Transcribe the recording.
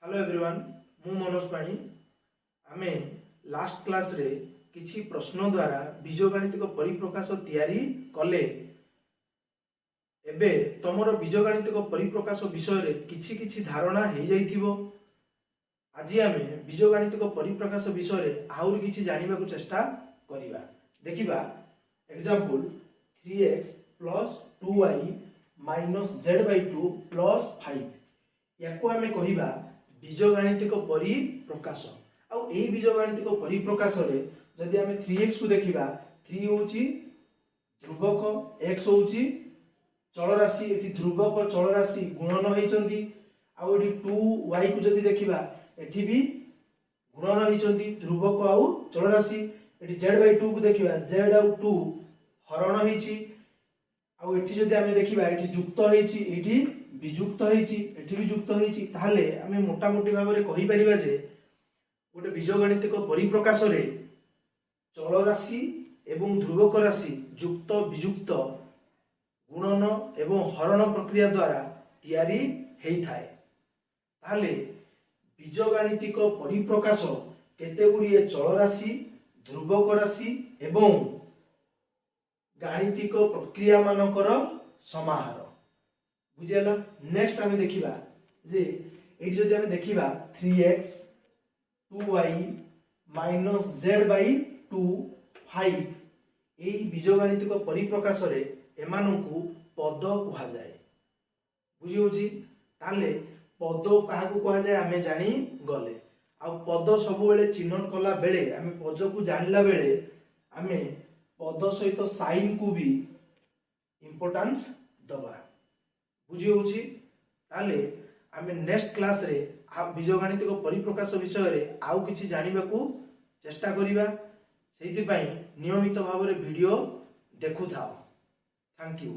Hello everyone मु मनोज पाणी आमे लास्ट क्लास रे किछि प्रश्न द्वारा बीजगणितिक परिप्रकाश तैयारी कले एबे तमरो बीजगणितिक परिप्रकाश विषय रे किछि किछि धारणा हे जाइथिबो। आज आमे बीजगणितिक परिप्रकाश विषय रे आउर किछि जानिबा को चेष्टा करिबा। देखिबा एग्जांपल 3x + 2y - z/2 + 5 याको आमे कहिबा बीजगणितिक परिप्रकाश। आउ एई बीजगणितिक परिप्रकाश रे जदि आमे 3x को देखिबा 3 होची ध्रुवक, x होची चल राशि, एठी ध्रुवक चल राशि गुणन होइचंती। आउ एठी 2y को जदि देखिबा एठी भी गुणन होइचंती ध्रुवक आउ चल राशि। एठी z/2 को देखिबा z आउ 2 हरण होइची। आउ एठी जदि आमे देखिबा एठी युक्त होइची, एठी विजुक्त होइची, एठी भी युक्त होइची। ताहले आमे मोटा मोटी भाबरे कहि परिबा जे गोटे बीजगणितिक परिप्रकाश रे चल राशि एवं ध्रुवक राशि युक्त विजुक्त गुणन एवं हरण प्रक्रिया द्वारा तैयारी हेई थाए। ताहले बीजगणितिक परिप्रकाश केते गुड़िए चल राशि, ध्रुवक राशि एवं गाणितिक प्रक्रिया मानकर समाहार। बुझियला। नेक्स्ट आमे देखिबा जे एठी जदि आमे देखिबा 3x 2y - z/2 5 एई बीजगणितिक परिप्रकाश रे एमानकु पद कहा जाय। बुझि होची। ताले पद काहाकु कहा जाय आमे जानि गले। आ पद सब बेले चिन्हन कला बेले आमे पद को जानला बेले आमे पद सहित साइन को भी इंपोर्टेंस दबा। बुझी होची। ताले आमे नेक्स्ट क्लास रे बीजगणितिक परिप्रकाश विषय रे आउ किछि जानिबा को चेष्टा करिबा। सेहि पई नियमित भाव रे वीडियो देखु थाओ। Thank you.